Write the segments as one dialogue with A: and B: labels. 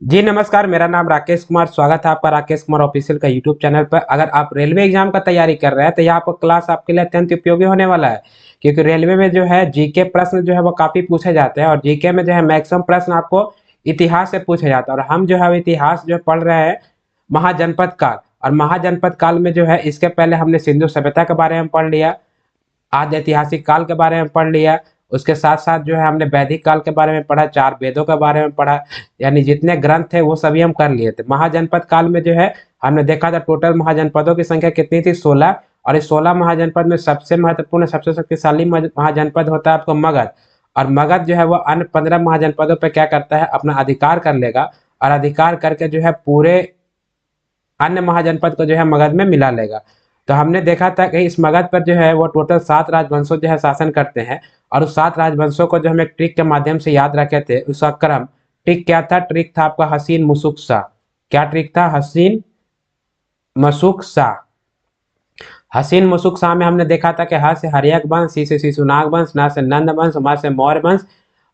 A: जी नमस्कार, मेरा नाम राकेश कुमार। स्वागत है आपका राकेश कुमार ऑफिशियल का यूट्यूब चैनल पर। अगर आप रेलवे एग्जाम का तैयारी कर रहे हैं तो यहाँ पर क्लास आपके लिए अत्यंत उपयोगी होने वाला है, क्योंकि रेलवे में जो है जीके प्रश्न जो है वो काफी पूछे जाते हैं और जीके में जो है मैक्सिमम प्रश्न आपको इतिहास से पूछे जाते हैं। और हम जो है इतिहास जो पढ़ रहे हैं महाजनपद काल, और महाजनपद काल में जो है इसके पहले हमने सिंधु सभ्यता के बारे में पढ़ लिया, आद्य ऐतिहासिक काल के बारे में पढ़ लिया। उसके साथ साथ जो है हमने वैदिक काल के बारे में पढ़ा, चार वेदों के बारे में पढ़ा, यानी जितने ग्रंथ थे वो सभी हम कर लिए थे। महाजनपद काल में जो है हमने देखा था टोटल महाजनपदों की संख्या कितनी थी, 16। और इस 16 महाजनपद में सबसे महत्वपूर्ण सबसे शक्तिशाली महाजनपद होता है आपको मगध। और मगध जो है वो अन्य 15 महाजनपदों पर क्या करता है, अपना अधिकार कर लेगा, और अधिकार करके जो है पूरे अन्य महाजनपद को जो है मगध में मिला लेगा। तो हमने देखा था कि इस मगध पर जो है वो टोटल 7 राजवंशों जो है शासन करते हैं। और उस 7 राजवंशों को जो हम एक ट्रिक के माध्यम से याद रखे थे, उसका क्रम ट्रिक क्या था? ट्रिक था आपका हसीन मुसुक शाह। क्या ट्रिक था? हसीन मसुक शाह। हसीन मुसुक शाह में हमने देखा था कि ह से हर्यक वंश, सी से शिशुनाग वंश, न से नंद वंश, म से मौर्य वंश,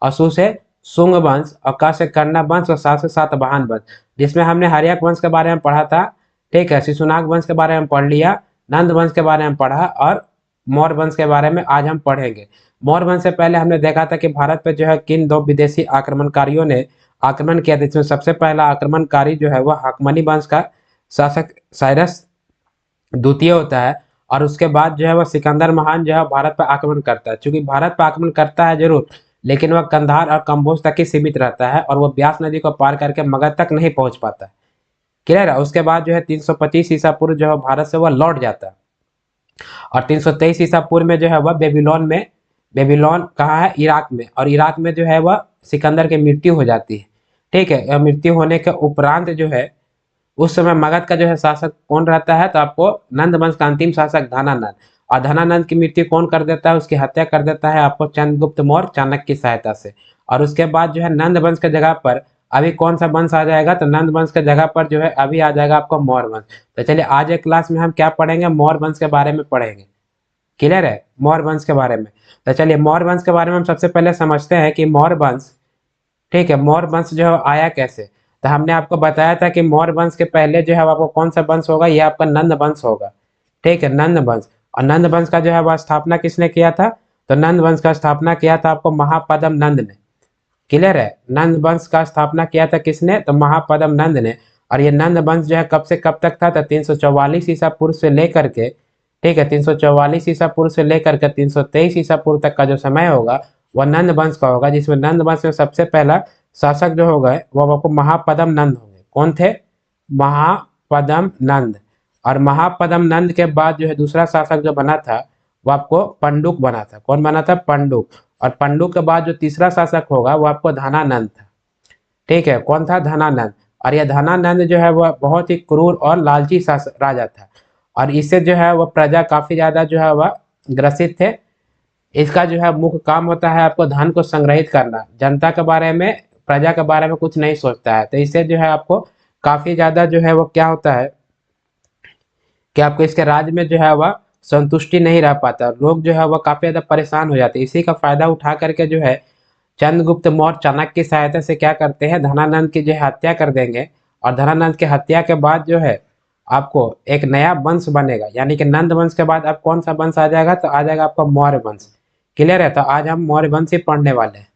A: और सु से शुंग वंश, और क से कर्ण वंश, और सा से सातवाहन वंश। जिसमें हमने हर्यक वंश के बारे में पढ़ा था, ठीक है, शिशुनाग वंश के बारे में पढ़ लिया, नंद वंश के बारे में पढ़ा, और मौर्य वंश के बारे में आज हम पढ़ेंगे। मौर्य वंश से पहले हमने देखा था कि भारत पे जो है किन दो विदेशी आक्रमणकारियों ने आक्रमण किया था। इसमें सबसे पहला आक्रमणकारी जो है वह हकमनी वंश का शासक साइरस द्वितीय होता है। और उसके बाद जो है वह सिकंदर महान जो है भारत पर आक्रमण करता है। चूंकि भारत पर आक्रमण करता है जरूर, लेकिन वह कंधार और कम्बोज तक ही सीमित रहता है, और वह ब्यास नदी को पार करके मगध तक नहीं पहुंच पाता है। क्लियर है? उसके बाद जो है 325 ईसा पूर्व जो है भारत से वह लौट जाता है, और 323 ईसा पूर्व में जो है वह बेबीलोन में, बेबीलोन कहाँ है? इराक में। और इराक में जो है वह सिकंदर की मृत्यु हो जाती है। ठीक है, मृत्यु होने के उपरांत जो है उस समय मगध का जो है शासक कौन रहता है? तो आपको नंद वंश का अंतिम शासक धनानंद। और धनानंद की मृत्यु कौन कर देता है? उसकी हत्या कर देता है आपको चंद्रगुप्त मौर्य चाणक्य की सहायता से। और उसके बाद जो है नंद वंश के जगह पर अभी कौन सा वंश आ जाएगा? तो नंद वंश के जगह पर जो है अभी आ जाएगा आपका मौर्य वंश। तो चलिए आज एक क्लास में हम क्या पढ़ेंगे? मौर्य वंश के बारे में पढ़ेंगे। क्लियर है? मौर्य वंश के बारे में। तो चलिए मौर्य वंश के बारे में हम सबसे पहले समझते हैं कि मौर्य वंश, ठीक है, मौर्य वंश जो है आया कैसे। तो हमने आपको बताया था कि मौर्य वंश के पहले जो है आपको कौन सा वंश होगा? ये आपका नंद वंश होगा। ठीक है, नंद वंश। और नंद वंश का जो है वह स्थापना किसने किया था? तो नंद वंश का स्थापना किया था आपको महापद्म नंद ने। क्लियर है? नंद वंश का स्थापना किया था किसने? तो महापद्म नंद ने। और ये नंद वंश जो है कब से कब तक था? तो 344 ईसा पूर्व से लेकर के, ठीक है, 344 ईसा पूर्व से लेकर के 323 ईसा पूर्व तक का जो समय होगा वह नंद वंश का होगा। जिसमें नंद वंश में सबसे पहला शासक जो होगा वो आपको महापद्म नंद होंगे। कौन थे? महापद्म नंद। और महापद्म नंद के बाद जो है दूसरा शासक जो बना था वो आपको पंडुक बना था। कौन बना था? पंडुक। और पंडुक के बाद जो तीसरा शासक होगा वो आपको धनानंद था। ठीक है, कौन था? धनानंद। और यह धनानंद जो है वह बहुत ही क्रूर और लालची राजा था, और इससे जो है वह प्रजा काफी ज्यादा जो है वह ग्रसित थे। इसका जो है मुख्य काम होता है आपको धन को संग्रहित करना, जनता के बारे में, प्रजा के बारे में कुछ नहीं सोचता है। तो इससे जो है आपको काफी ज्यादा जो है वो क्या होता है कि आपको इसके राज्य में जो है वह संतुष्टि नहीं रह पाता, लोग जो है वह काफी ज्यादा परेशान हो जाते हैं। इसी का फायदा उठा करके जो है चंद्रगुप्त मौर्य चाणक्य की सहायता से क्या करते हैं? धनानंद की जो है हत्या कर देंगे। और धनानंद की हत्या के बाद जो है आपको एक नया वंश बनेगा, यानी कि नंद वंश के बाद अब कौन सा वंश आ जाएगा? तो आ जाएगा आपका मौर्य वंश। क्लियर है? तो आज हम मौर्य वंश ही पढ़ने वाले हैं।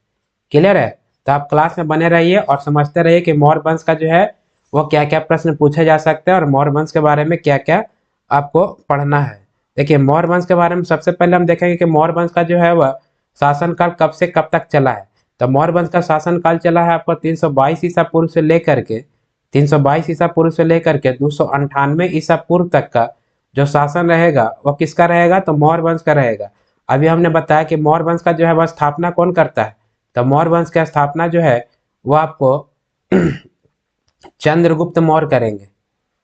A: क्लियर है? तो आप क्लास में बने रहिए और समझते रहिए कि मौर्य वंश का जो है वो क्या क्या प्रश्न पूछे जा सकते हैं, और मौर्य वंश के बारे में क्या क्या आपको पढ़ना है। देखिए मौर्य वंश के बारे में सबसे पहले हम देखेंगे कि मौर्य वंश का जो है वह शासनकाल कब से कब तक चला है। तो मौर्य वंश का शासनकाल चला है आपको 322 ईसा पूर्व से लेकर के 322 ईसा पूर्व से लेकर के 298 ईसा पूर्व तक का जो शासन रहेगा वो किसका रहेगा? तो मौर्य वंश का रहेगा। अभी हमने बताया कि मौर्य वंश का जो है वह स्थापना कौन करता है? तो मौर्य वंश की स्थापना जो है वो आपको चंद्रगुप्त मौर्य करेंगे।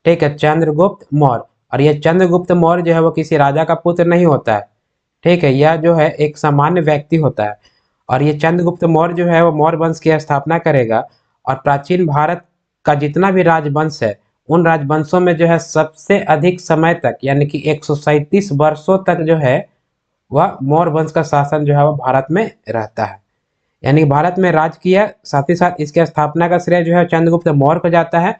A: ठीक है, चंद्रगुप्त मौर्य। और ये चंद्रगुप्त मौर्य जो है वो किसी राजा का पुत्र नहीं होता है। ठीक है, यह जो है एक सामान्य व्यक्ति होता है। और ये चंद्रगुप्त मौर्य जो है वो मौर्य वंश की स्थापना करेगा। और प्राचीन भारत का जितना भी राजवंश है उन राजवंशों में जो है सबसे अधिक समय तक, यानी कि 137 वर्षों तक जो है वह मौर्य वंश का शासन जो है वो भारत में रहता है। यानी भारत में राज किया, साथ ही साथ इसके स्थापना का श्रेय जो है चंद्रगुप्त मौर्य को जाता है।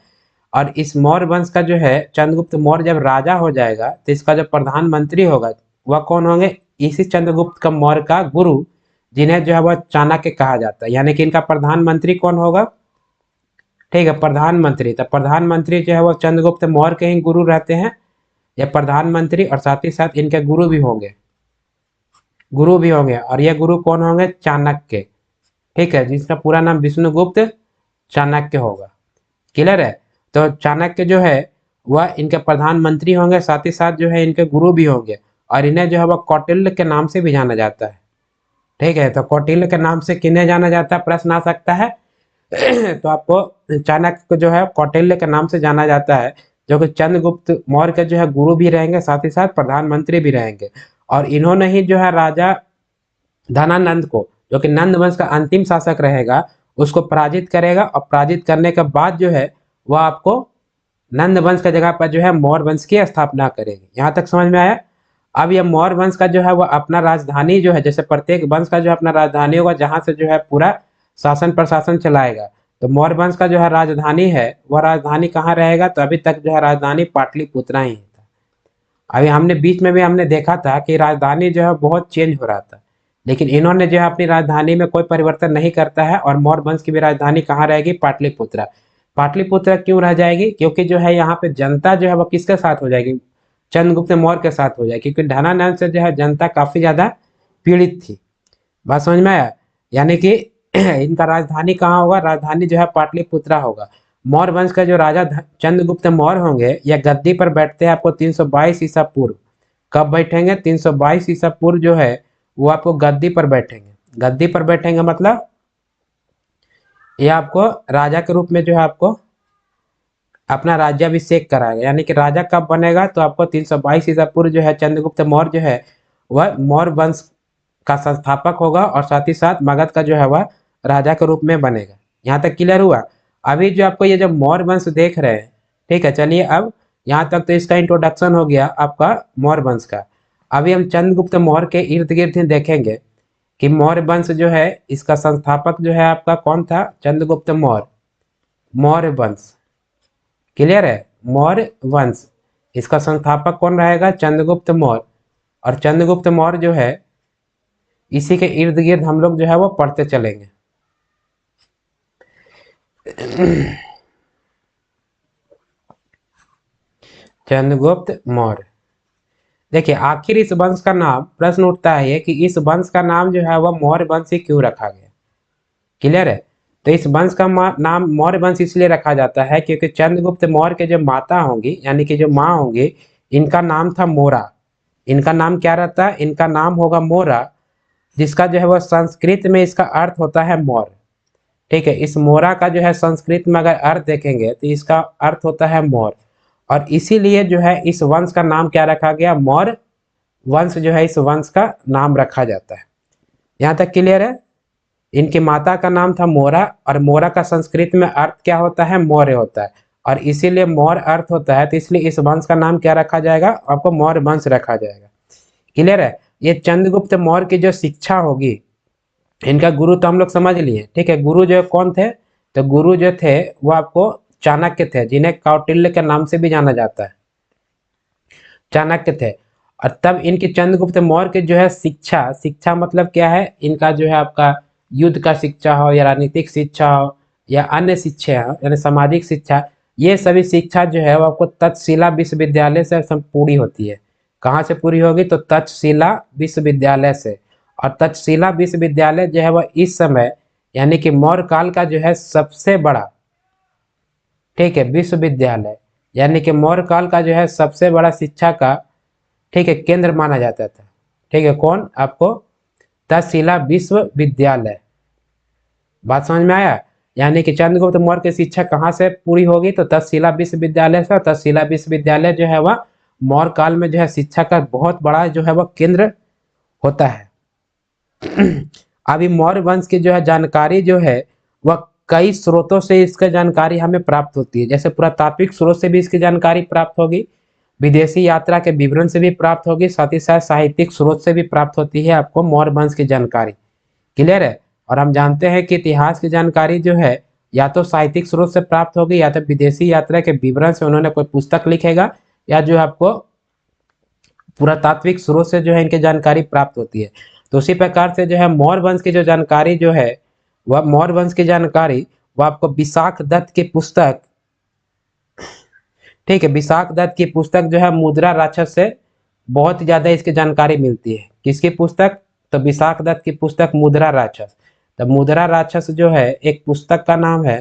A: और इस मौर्य वंश का जो है चंद्रगुप्त मौर्य जब राजा हो जाएगा तो इसका जो प्रधानमंत्री होगा वह कौन होंगे, इसी चंद्रगुप्त का मौर्य का गुरु, जिन्हें जो है वह चाणक्य कहा जाता है। यानी कि इनका प्रधानमंत्री कौन होगा, ठीक है, प्रधानमंत्री। तो प्रधानमंत्री जो है वो चंद्रगुप्त मौर्य के ही गुरु रहते हैं, ये प्रधानमंत्री, और साथ ही साथ इनके गुरु भी होंगे, गुरु भी होंगे। और ये गुरु कौन होंगे, चाणक्य, ठीक है, जिसका पूरा नाम विष्णुगुप्त चाणक्य होगा। क्लियर है। तो चाणक्य जो है वह इनके प्रधानमंत्री होंगे, साथ ही साथ जो है इनके गुरु भी होंगे। और इन्हें जो है वह कौटिल्य के नाम से भी जाना जाता है, ठीक है। तो कौटिल्य के नाम से किन्हें जाना जाता है, प्रश्न आ सकता है। तो आपको चाणक्य को जो है कौटिल्य के नाम से जाना जाता है, जो कि चंद्रगुप्त मौर्य के जो है गुरु भी रहेंगे, साथ ही साथ प्रधानमंत्री भी रहेंगे। और इन्होंने ही जो है राजा धनानंद को, जो कि नंद वंश का अंतिम शासक रहेगा, उसको पराजित करेगा। और पराजित करने के बाद जो है वह आपको नंद वंश की जगह पर जो है मौर्य वंश की स्थापना करेगी। यहाँ तक समझ में आया। अब यह मौर्य वंश का जो है वह अपना राजधानी जो है, जैसे प्रत्येक वंश का जो अपना राजधानी होगा जहां से जो है पूरा शासन प्रशासन चलाएगा, तो मौर्य वंश का जो है राजधानी है वह राजधानी कहाँ रहेगा, तो अभी तक जो है राजधानी पाटलिपुत्रा ही था। अभी हमने बीच में भी हमने देखा था कि राजधानी जो है बहुत चेंज हो रहा था, लेकिन इन्होंने जो है अपनी राजधानी में कोई परिवर्तन नहीं करता है। और मौर्य वंश की भी राजधानी कहाँ रहेगी, पाटलिपुत्रा। पाटलिपुत्रा क्यों रह जाएगी, क्योंकि जो है यहाँ पे जनता जो है वो किसके साथ हो जाएगी, चंद्रगुप्त मौर्य के साथ हो जाएगी, क्योंकि धनानंद से जो है जनता काफी ज्यादा पीड़ित थी। बात समझ में आया। यानी कि इनका राजधानी कहाँ होगा, राजधानी जो है पाटलिपुत्रा होगा। मौर्य वंश का जो राजा चंद्रगुप्त मौर्य होंगे या गद्दी पर बैठते हैं आपको 322 ईसा पूर्व। कब बैठेंगे, 322 ईसा पूर्व जो है वो आपको गद्दी पर बैठेंगे। गद्दी पर बैठेंगे मतलब ये आपको राजा के रूप में जो है आपको अपना राज्याभिषेक कराएगा। यानी कि राजा कब बनेगा, तो आपको 322 ईसा पूर्व जो है चंद्रगुप्त मौर्य जो है वह मौर्य वंश का संस्थापक होगा, और साथ ही साथ मगध का जो है वह राजा के रूप में बनेगा। यहाँ तक क्लियर हुआ। अभी जो आपको ये जो मौर्य वंश देख रहे हैं, ठीक है, चलिए अब यहाँ तक तो इसका इंट्रोडक्शन हो गया आपका मौर्य वंश का। अभी हम चंद्रगुप्त मौर्य के इर्द गिर्द ही देखेंगे कि मौर्य वंश जो है इसका संस्थापक जो है आपका कौन था, चंद्रगुप्त मौर्य, मौर्य वंश। क्लियर है, मौर्य वंश, इसका संस्थापक कौन रहेगा, चंद्रगुप्त मौर्य। और चंद्रगुप्त मौर्य जो है इसी के इर्द गिर्द हम लोग जो है वो पढ़ते चलेंगे। चंद्रगुप्त मौर्य, देखिए आखिर इस वंश का नाम, प्रश्न उठता है कि इस वंश का नाम जो है वह मौर्य वंश ही क्यों रखा गया। क्लियर है। तो इस वंश का नाम मौर्य वंश इसलिए रखा जाता है क्योंकि चंद्रगुप्त मौर्य के जो माता होंगी, यानी कि जो माँ होंगी, इनका नाम था मोरा। इनका नाम क्या रहता है, इनका नाम होगा मोरा, जिसका जो है वह संस्कृत में इसका अर्थ होता है मौर्य। ठीक है, इस मोरा का जो है संस्कृत में अगर अर्थ देखेंगे तो इसका अर्थ होता है मौर्य। और इसीलिए जो है इस वंश का नाम क्या रखा गया, मौर्य वंश जो है इस वंश का नाम रखा जाता है। यहाँ तक क्लियर है। इनकी माता का नाम था मोरा, और मोरा का संस्कृत में अर्थ क्या होता है, मौर्य होता है। और इसीलिए मौर्य अर्थ होता है, तो इसलिए इस वंश का नाम क्या रखा जाएगा, आपको मौर्य वंश रखा जाएगा। क्लियर है। ये चंद्रगुप्त मौर्य की जो शिक्षा होगी, इनका गुरु तो हम लोग समझ लिए, ठीक है। गुरु जो कौन थे, तो गुरु जो थे वो आपको चाणक्य थे, जिन्हें कौटिल्य के नाम से भी जाना जाता है, चाणक्य थे। और तब इनकी चंद्रगुप्त मौर्य की जो है शिक्षा, शिक्षा मतलब क्या है, इनका जो है आपका युद्ध का शिक्षा हो या राजनीतिक शिक्षा हो या अन्य शिक्षा हो, यानी सामाजिक शिक्षा, ये सभी शिक्षा जो है वो आपको तक्षशिला विश्वविद्यालय से पूरी होती है। कहाँ से पूरी होगी, तो तक्षशिला विश्वविद्यालय से। और तक्षशिला विश्वविद्यालय जो है वह इस समय यानी कि मौर्य काल का जो है सबसे बड़ा, ठीक है, विश्वविद्यालय, यानी कि मौर्य काल का जो है सबसे बड़ा शिक्षा का, ठीक है, केंद्र माना जाता था। ठीक है, कौन, आपको तक्षशिला विश्वविद्यालय। बात समझ में आया। यानी कि चंद्रगुप्त मौर्य की शिक्षा कहाँ से पूरी होगी, तो तक्षशिला विश्वविद्यालय से। तक्षशिला विश्वविद्यालय जो है वह मौर्य काल में जो है शिक्षा का बहुत बड़ा जो है वह केंद्र होता है। अभी मौर्य वंश की जो है जानकारी जो है वह कई स्रोतों से इसका जानकारी हमें प्राप्त होती है। जैसे पुरातात्विक स्रोत से भी इसकी जानकारी प्राप्त होगी, विदेशी यात्रा के विवरण से भी प्राप्त होगी, साथ ही साथ साहित्यिक स्रोत से भी प्राप्त होती है आपको मौर्य वंश की जानकारी। क्लियर है। और हम जानते हैं कि इतिहास की जानकारी जो है या तो साहित्यिक स्रोत से प्राप्त होगी या तो विदेशी यात्रा के विवरण से उन्होंने कोई पुस्तक लिखेगा, या जो है आपको पुरातात्विक स्रोत से जो है इनकी जानकारी प्राप्त होती है। तो उसी प्रकार से जो है मौर्य वंश की जो जानकारी जो है वह मौर्य वंश की जानकारी वह आपको विशाख दत्त की पुस्तक, ठीक है, विशाख दत्त की पुस्तक जो है मुद्रा राक्षस से बहुत ही ज्यादा इसकी जानकारी मिलती है। किसकी पुस्तक? तो विशाख दत्त की पुस्तक मुद्रा राक्षस। तो मुद्रा राक्षस जो है एक पुस्तक का नाम है,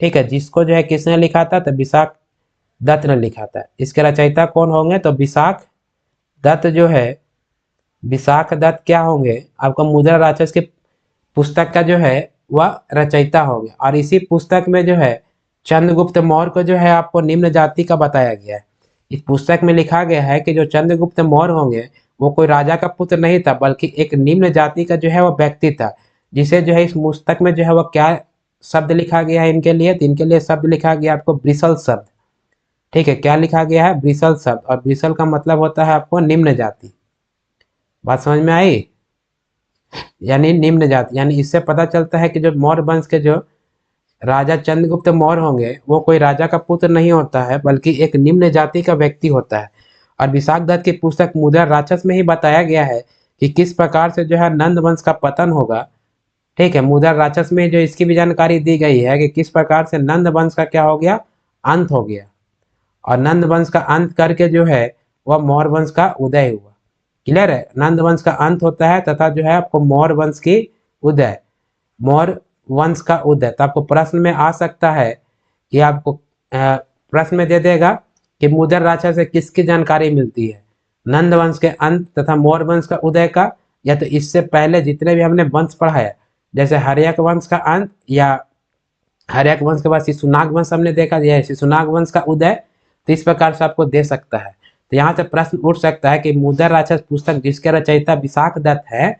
A: ठीक है, जिसको जो है किसने लिखा था? तो विशाख दत्त ने लिखा था। इसके रचयिता कौन होंगे? तो विशाख दत्त जो है, विशाख दत्त क्या होंगे? आपको मुद्रा राक्षस की पुस्तक का जो है वह रचयिता होंगे। और इसी पुस्तक में जो है चंद्रगुप्त मौर्य को जो है आपको निम्न जाति का बताया गया है। इस पुस्तक में लिखा गया है कि जो चंद्रगुप्त मौर्य होंगे वो कोई राजा का पुत्र नहीं था, बल्कि एक निम्न जाति का जो है वो व्यक्ति था, जिसे जो है इस पुस्तक में जो है वो क्या शब्द लिखा गया है इनके लिए? तो इनके लिए शब्द लिखा गया आपको ब्रिसल शब्द। ठीक है, क्या लिखा गया है? ब्रिसल शब्द। और ब्रिसल का मतलब होता है आपको निम्न जाति। बात समझ में आई? यानी निम्न जाति, यानी इससे पता चलता है कि जो मौर्य वंश के जो राजा चंद्रगुप्त मौर्य होंगे वो कोई राजा का पुत्र नहीं होता है, बल्कि एक निम्न जाति का व्यक्ति होता है। और विशाख दत्त की पुस्तक मुद्रा राक्षस में ही बताया गया है कि किस प्रकार से जो है नंद वंश का पतन होगा। ठीक है, मुद्रा राक्षस में जो इसकी भी जानकारी दी गई है कि किस प्रकार से नंद वंश का क्या हो गया? अंत हो गया। और नंद वंश का अंत करके जो है वह मौर्य वंश का उदय हुआ। क्लियर है? नंद वंश का अंत होता है तथा जो है आपको मौर्य वंश की उदय, मौर्य वंश का उदय। तो आपको प्रश्न में आ सकता है कि आपको प्रश्न में दे देगा कि मुद्रा राक्षस से किसकी जानकारी मिलती है? नंद वंश के अंत तथा मौर्य वंश का उदय का, या तो इससे पहले जितने भी हमने वंश पढ़ा है, जैसे हर्यक वंश का अंत, या हर्यक वंश के बाद शिशुनाग वंश हमने देखा, यह शिशुनाग वंश का उदय। तो इस प्रकार से आपको दे सकता है। तो यहाँ से प्रश्न उठ सकता है कि मुद्रा राक्षस पुस्तक जिसके रचयिता विशाख दत्त है,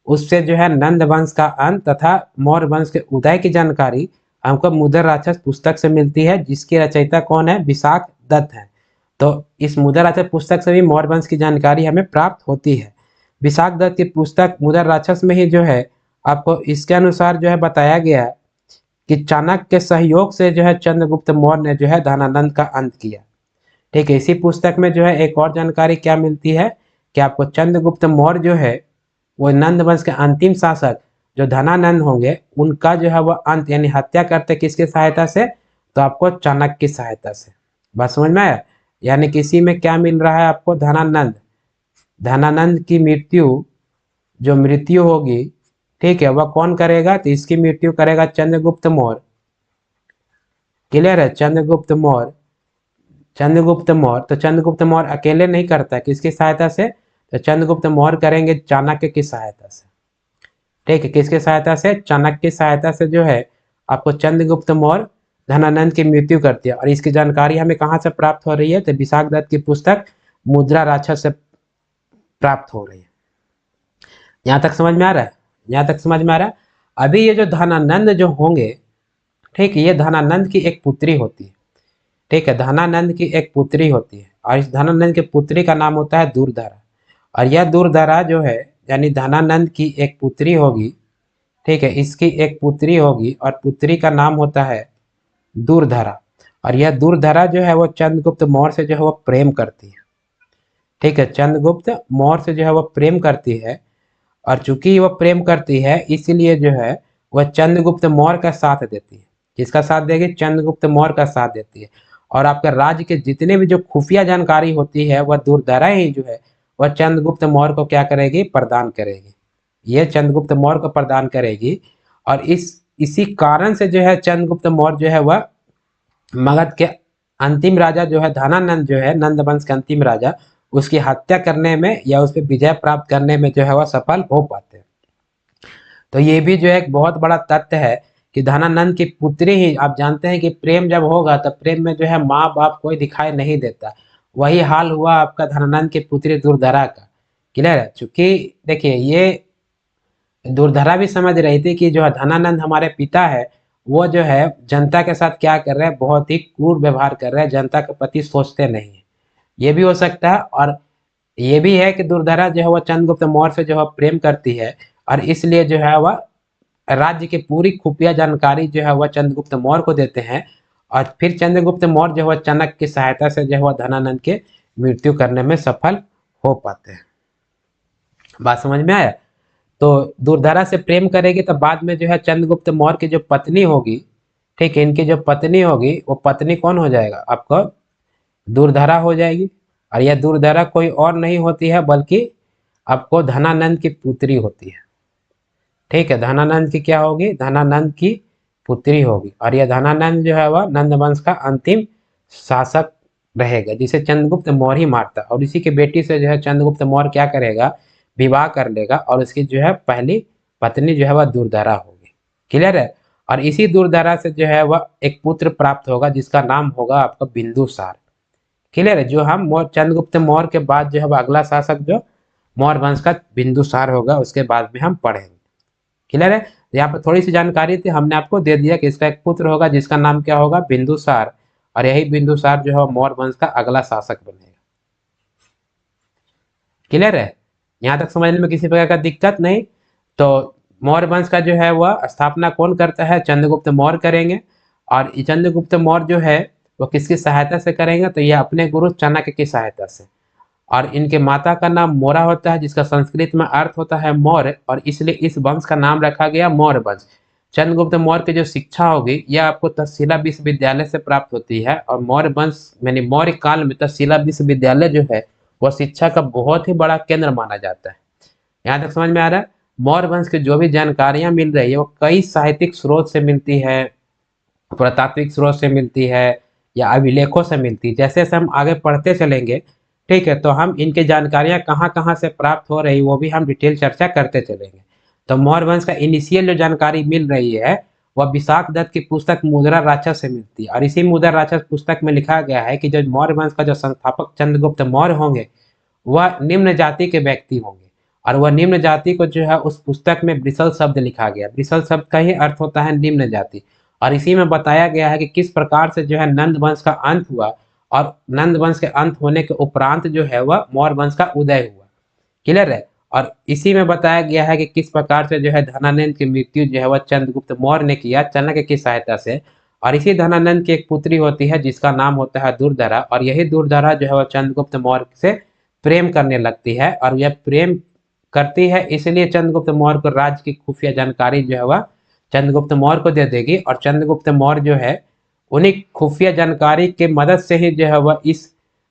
A: उससे जो है नंद वंश का अंत तथा मौर्य वंश के उदय की जानकारी हमको मुद्रा राक्षस पुस्तक से मिलती है, जिसकी रचयिता कौन है? विशाख दत्त है। तो इस मुद्रा राक्षस पुस्तक से भी मौर्य वंश की जानकारी हमें प्राप्त होती है। विशाख दत्त की पुस्तक मुद्रा राक्षस में ही जो है आपको इसके अनुसार जो है बताया गया कि चाणक्य के सहयोग से जो है चंद्रगुप्त मौर्य ने जो है धनानंद का अंत किया। ठीक है, इसी पुस्तक में जो है एक और जानकारी क्या मिलती है कि आपको चंद्रगुप्त मौर्य जो है वो नंद वंश के अंतिम शासक जो धनानंद होंगे उनका जो है वह अंत यानी हत्या करते किसकी सहायता से? तो आपको चाणक्य की सहायता से। बात समझ में आया? यानी किसी में क्या मिल रहा है आपको? धनानंद, धनानंद की मृत्यु, जो मृत्यु होगी, ठीक है, वह कौन करेगा? तो इसकी मृत्यु करेगा चंद्रगुप्त मौर्य। क्लियर है? चंद्रगुप्त मौर्य, चंद्रगुप्त मौर्य। तो चंद्रगुप्त मौर्य अकेले नहीं करता, किसकी सहायता से? तो चंद्रगुप्त मौर्य करेंगे चाणक्य की सहायता से। ठीक है, किसकी सहायता से? चाणक्य की सहायता से जो है आपको चंद्रगुप्त मौर्य धनानंद की मृत्यु करती है। और इसकी जानकारी हमें कहाँ से प्राप्त हो रही है? तो विशाख दत्त की पुस्तक मुद्रा राक्षस से प्राप्त हो रही है। यहाँ तक समझ में आ रहा है? यहाँ तक समझ में आ रहा है? अभी ये जो धनानंद जो होंगे, ठीक है, ये धनानंद की एक पुत्री होती है। ठीक है, धनानंद की एक पुत्री होती है और इस धनानंद की पुत्री का नाम होता है दूरधरा। और यह दूरधरा जो है यानी धनानंद की एक पुत्री होगी। ठीक है, इसकी एक पुत्री होगी और पुत्री का नाम होता है दूरधरा। और यह दूरधरा जो है वो चंद्रगुप्त मौर्य से जो है वो प्रेम करती है। ठीक है, चंद्रगुप्त मौर्य से जो है वो प्रेम करती है। और चूंकि वह प्रेम करती है इसलिए जो है वह चंद्रगुप्त मौर्य का साथ देती है। किसका साथ देगी? चंद्रगुप्त मौर्य का साथ देती है। और आपके राज्य के जितने भी जो खुफिया जानकारी होती है वह दूरधरा ही जो है वह चंद्रगुप्त मौर्य को क्या करेगी? प्रदान करेगी। यह चंद्रगुप्त मौर्य को प्रदान करेगी। और इसी कारण से जो है चंद्रगुप्त मौर्य जो है वह मगध के अंतिम राजा जो है धनानंद जो है नंद वंश के अंतिम राजा, उसकी हत्या करने में या उस पर विजय प्राप्त करने में जो है वह सफल हो पाते हैं। तो ये भी जो है एक बहुत बड़ा तथ्य है कि धनानंद की पुत्री ही, आप जानते हैं कि प्रेम जब होगा तब प्रेम में जो है माँ बाप कोई दिखाई नहीं देता। वही हाल हुआ आपका धनानंद की पुत्री दुर्धरा का। क्लियर है? चूंकि देखिए ये दुर्धरा भी समझ रही थी कि जो है धनानंद हमारे पिता है वो जो है जनता के साथ क्या कर रहे हैं? बहुत ही क्रूर व्यवहार कर रहे हैं, जनता के प्रति सोचते नहीं है। ये भी हो सकता है। और ये भी है कि दुर्धरा जो है वह चंद्रगुप्त मौर्य से जो है प्रेम करती है और इसलिए जो है वह राज्य की पूरी खुफिया जानकारी जो है वह चंद्रगुप्त मौर्य को देते हैं, और फिर चंद्रगुप्त मौर्य जो है चाणक्य की सहायता से जो है वह धनानंद के मृत्यु करने में सफल हो पाते हैं। बात समझ में आया? तो दुर्धरा से प्रेम करेगी तो बाद में जो है चंद्रगुप्त मौर्य की जो पत्नी होगी, ठीक है, इनकी जो पत्नी होगी वो पत्नी कौन हो जाएगा आपको? दुर्धरा हो जाएगी। और यह दुर्धरा कोई और नहीं होती है बल्कि आपको धनानंद की पुत्री होती है। ठीक है, धनानंद की क्या होगी? धनानंद की पुत्री होगी। और यह धनानंद जो है वह नंद वंश का अंतिम शासक रहेगा, जिसे चंद्रगुप्त मौर्य ही मारता, और इसी की बेटी से जो है चंद्रगुप्त मौर्य क्या करेगा? विवाह कर लेगा, और उसकी जो है पहली पत्नी जो है वह दुर्धरा होगी। क्लियर है? और इसी दुर्धरा से जो है वह एक पुत्र प्राप्त होगा जिसका नाम होगा आपका बिंदुसार। क्लियर है? जो हम चंद्रगुप्त मौर्य के बाद जो है वह अगला शासक जो मौर्य वंश का बिंदुसार होगा, उसके बाद में हम पढ़ेंगे। क्लियर है? यहाँ पर थोड़ी सी जानकारी थी, हमने आपको दे दिया कि इसका एक पुत्र होगा जिसका नाम क्या होगा? बिंदुसार, और यही बिंदुसार जो है मौर्य वंश का अगला शासक बनेगा। क्लियर है? यहाँ तक समझने में किसी प्रकार का दिक्कत नहीं? तो मौर्य वंश का जो है वह स्थापना कौन करता है? चंद्रगुप्त मौर्य करेंगे। और चंद्रगुप्त मौर्य जो है वो किसकी सहायता से करेंगे? तो यह अपने गुरु चाणक्य की सहायता से। और इनके माता का नाम मोरा होता है, जिसका संस्कृत में अर्थ होता है मौर्य, और इसलिए इस वंश का नाम रखा गया मौर्य वंश। चंद्रगुप्त मौर्य की जो शिक्षा होगी यह आपको तक्षशिला विश्वविद्यालय से प्राप्त होती है, और मौर्य वंश यानी मौर्य काल में तक्षशिला विश्वविद्यालय जो है वह शिक्षा का बहुत ही बड़ा केंद्र माना जाता है। यहाँ तक समझ में आ रहा है? मौर्य वंश की जो भी जानकारियां मिल रही है वो कई साहित्यिक स्रोत से मिलती है, पुरातात्विक स्रोत से मिलती है, या अभिलेखों से मिलती है। जैसे जैसे हम आगे पढ़ते चलेंगे, ठीक है, तो हम इनकी जानकारियां कहाँ कहाँ से प्राप्त हो रही वो भी हम डिटेल चर्चा करते चलेंगे। तो मौर्य वंश का इनिशियल जो जानकारी मिल रही है वह विशाख दत्त की पुस्तक मुद्रा राक्षस से मिलती है, और इसी मुद्रा राक्षस पुस्तक में लिखा गया है कि जो मौर्य वंश का जो संस्थापक चंद्रगुप्त मौर्य होंगे वह निम्न जाति के व्यक्ति होंगे। और वह निम्न जाति को जो है उस पुस्तक में वृषल शब्द लिखा गया। वृषल शब्द का ही अर्थ होता है निम्न जाति। और इसी में बताया गया है कि किस प्रकार से जो है नंद वंश का अंत हुआ, और नंद वंश के अंत होने के उपरांत जो है वह मौर्य वंश का उदय हुआ। क्लियर है? और इसी में बताया गया है कि किस प्रकार से जो है धनानंद की मृत्यु जो है वह चंद्रगुप्त मौर्य ने किया चाणक्य की सहायता से। और इसी धनानंद की एक पुत्री होती है जिसका नाम होता है दुर्धरा, और यही दुर्धरा जो है वह चंद्रगुप्त मौर्य से प्रेम करने लगती है, और यह प्रेम करती है इसलिए चंद्रगुप्त मौर्य को राज्य की खुफिया जानकारी जो है वह चंद्रगुप्त मौर्य को दे देगी, और चंद्रगुप्त मौर्य जो है उन्हीं खुफिया जानकारी के मदद से ही जो है वह इस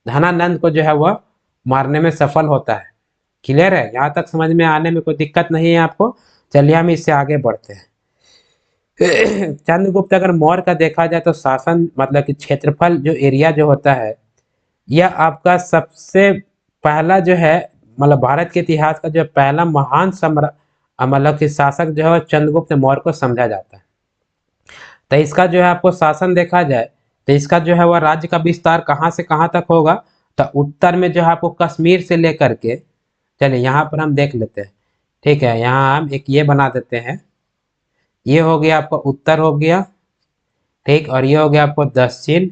A: धनानंद को जो है वह मारने में सफल होता है। क्लियर है? यहाँ तक समझ में आने में कोई दिक्कत नहीं है आपको? चलिए हम इससे आगे बढ़ते हैं। चंद्रगुप्त अगर मौर्य का देखा जाए तो शासन मतलब कि क्षेत्रफल जो एरिया जो होता है यह आपका सबसे पहला जो है मतलब भारत के इतिहास का जो पहला महान सम्राट मतलब कि शासक जो है वह चंद्रगुप्त मौर्य को समझा जाता है। तो इसका जो है आपको शासन देखा जाए तो इसका जो है वह राज्य का विस्तार कहाँ से कहाँ तक होगा? तो उत्तर में जो है आपको कश्मीर से लेकर के, चलिए यहाँ पर हम देख लेते हैं। ठीक है, यहाँ हम एक ये बना देते हैं। ये हो गया आपका उत्तर हो गया, ठीक, और ये हो गया आपको दक्षिण।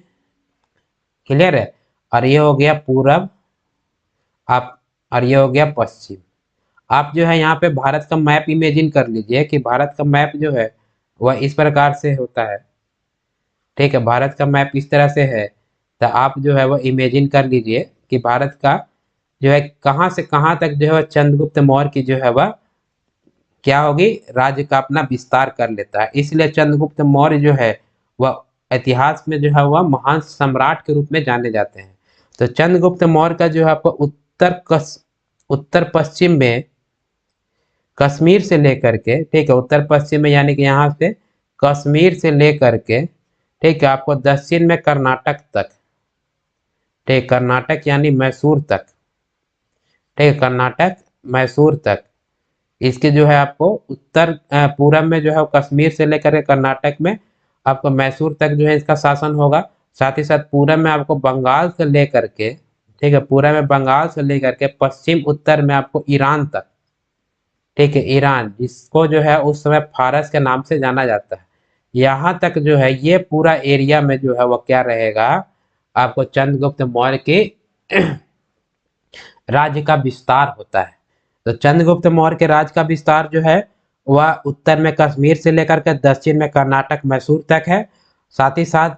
A: क्लियर है? और ये हो गया पूरब आप, और ये हो गया पश्चिम। आप जो है यहाँ पे भारत का मैप इमेजिन कर लीजिए कि भारत का मैप जो है वह इस प्रकार से होता है। ठीक है, भारत का मैप इस तरह से है, तो आप जो है वह इमेजिन कर लीजिए कि भारत का जो है कहाँ से कहाँ तक जो है चंद्रगुप्त मौर्य की जो है वह क्या होगी? राज्य का अपना विस्तार कर लेता है। इसलिए चंद्रगुप्त मौर्य जो है वह इतिहास में जो है वह महान सम्राट के रूप में जाने जाते हैं। तो चंद्रगुप्त मौर्य का जो है आपको उत्तर पश्चिम में कश्मीर से लेकर के, ठीक है, उत्तर पश्चिम में यानी कि यहाँ से कश्मीर से लेकर के, ठीक है, आपको दक्षिण में कर्नाटक तक, ठीक, कर्नाटक यानी मैसूर तक, ठीक है, कर्नाटक मैसूर तक। इसके जो है आपको उत्तर पूरब में जो है कश्मीर से लेकर के कर्नाटक में आपको मैसूर तक जो है इसका शासन होगा। साथ ही साथ पूरब में आपको बंगाल से लेकर के, ठीक है, पूरब में बंगाल से लेकर के पश्चिम उत्तर में आपको ईरान तक, ठीक है, ईरान जिसको जो है उस समय फारस के नाम से जाना जाता है, यहाँ तक जो है ये पूरा एरिया में जो है वो क्या रहेगा? आपको चंद्रगुप्त मौर्य के राज्य का विस्तार होता है। तो चंद्रगुप्त मौर्य के राज्य का विस्तार जो है वह उत्तर में कश्मीर से लेकर के दक्षिण में कर्नाटक मैसूर तक है। साथ ही साथ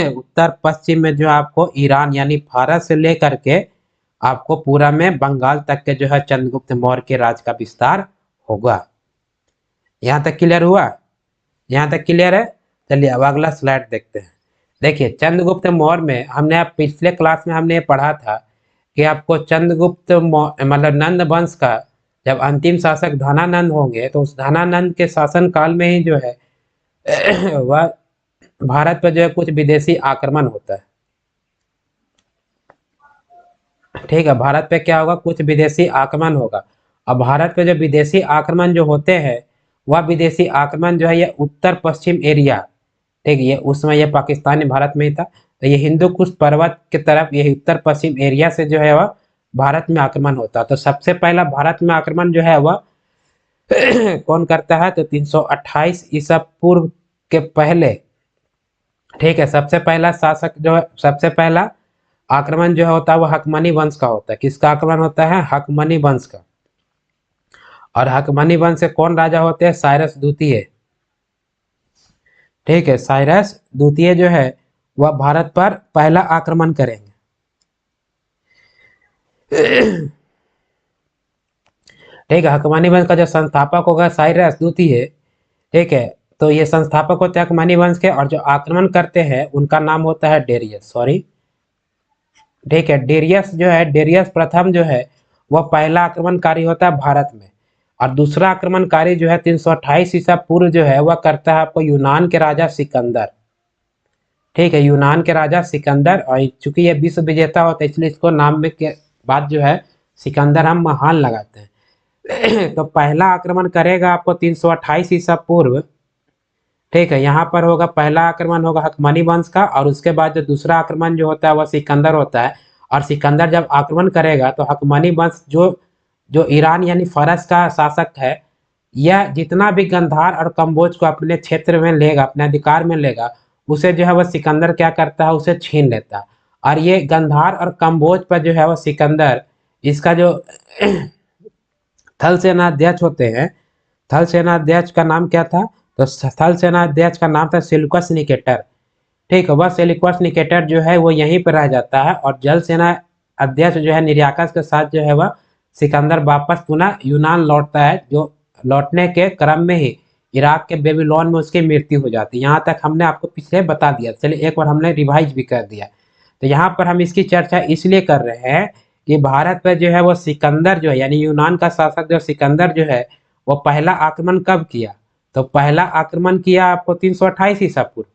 A: उत्तर पश्चिम में जो आपको ईरान यानी फारस से लेकर के आपको पूरा में बंगाल तक के जो है चंद्रगुप्त मौर्य के राज का विस्तार होगा। यहाँ तक क्लियर हुआ? यहाँ तक क्लियर है? चलिए अब अगला स्लाइड देखते हैं। देखिए चंद्रगुप्त मौर्य में हमने आप पिछले क्लास में हमने पढ़ा था कि आपको चंद्रगुप्त मतलब नंद वंश का जब अंतिम शासक धनानंद होंगे तो उस धनानंद के शासन काल में ही जो है वह भारत पर जो है कुछ विदेशी आक्रमण होता है। ठीक है, भारत पे क्या होगा? कुछ विदेशी आक्रमण होगा। अब भारत पे जो विदेशी आक्रमण जो होते हैं वह विदेशी आक्रमण जो है ये उत्तर पश्चिम एरिया, ठीक है, ये उस समय ये पाकिस्तान भारत में ही था, तो ये हिंदू कुश पर्वत की तरफ ये उत्तर पश्चिम एरिया से जो है वह भारत में आक्रमण होता। तो सबसे पहला भारत में आक्रमण जो है वह कौन करता है? तो 328 ईसा पूर्व के पहले, ठीक है, सबसे पहला शासक जो है, सबसे पहला आक्रमण जो होता है वो हकमनी वंश का होता है। किसका आक्रमण होता है? हकमनी वंश का। और हकमनी वंश से कौन राजा होते हैं? साइरस द्वितीय। ठीक है, साइरस द्वितीय जो है वह भारत पर पहला आक्रमण करेंगे। ठीक है, हकमनी वंश का जो संस्थापक होगा साइरस द्वितीय, ठीक है, तो ये संस्थापक होते हैं हकमनी वंश के, और जो आक्रमण करते हैं उनका नाम होता है डेरियस, सॉरी, ठीक है, डेरियस जो है, डेरियस प्रथम जो है वह पहला आक्रमणकारी होता है भारत में। और दूसरा आक्रमणकारी जो है 328 ईसा पूर्व जो है वह करता है आपको यूनान के राजा सिकंदर। ठीक है, यूनान के राजा सिकंदर, और चूंकि ये विश्व विजेता होता है इसलिए इसको नाम में के बाद जो है सिकंदर हम महान लगाते हैं। तो पहला आक्रमण करेगा आपको 328 ईसा पूर्व, ठीक है, यहाँ पर होगा पहला आक्रमण होगा हकमनी वंश का, और उसके बाद जो दूसरा आक्रमण जो होता है वह सिकंदर होता है। और सिकंदर जब आक्रमण करेगा तो हकमनी वंश जो जो ईरान यानी फारस का शासक है, यह जितना भी गंधार और कम्बोज को अपने क्षेत्र में लेगा, अपने अधिकार में लेगा, उसे जो है वह सिकंदर क्या करता है? उसे छीन लेता है। और ये गंधार और कम्बोज पर जो है वह सिकंदर, इसका जो थल सेनाध्यक्ष होते हैं, थल सेनाध्यक्ष का नाम क्या था? तो थल सेनाध्यक्ष का नाम था सेल्यूकस निकेटर। ठीक है, वह सेल्यूकस निकेटर जो है वो यहीं पर रह जाता है, और जल सेना अध्यक्ष जो है निरियाकस के साथ जो है वह सिकंदर वापस पुनः यूनान लौटता है, जो लौटने के क्रम में ही इराक के बेबीलोन में उसकी मृत्यु हो जाती है। यहाँ तक हमने आपको पिछले बता दिया, चलिए एक बार हमने रिवाइज भी कर दिया। तो यहाँ पर हम इसकी चर्चा इसलिए कर रहे हैं कि भारत पर जो है वो सिकंदर जो है यानी यूनान का शासक जो सिकंदर जो है वो पहला आक्रमण कब किया? तो पहला आक्रमण किया आपको 328 ईसा पूर्व।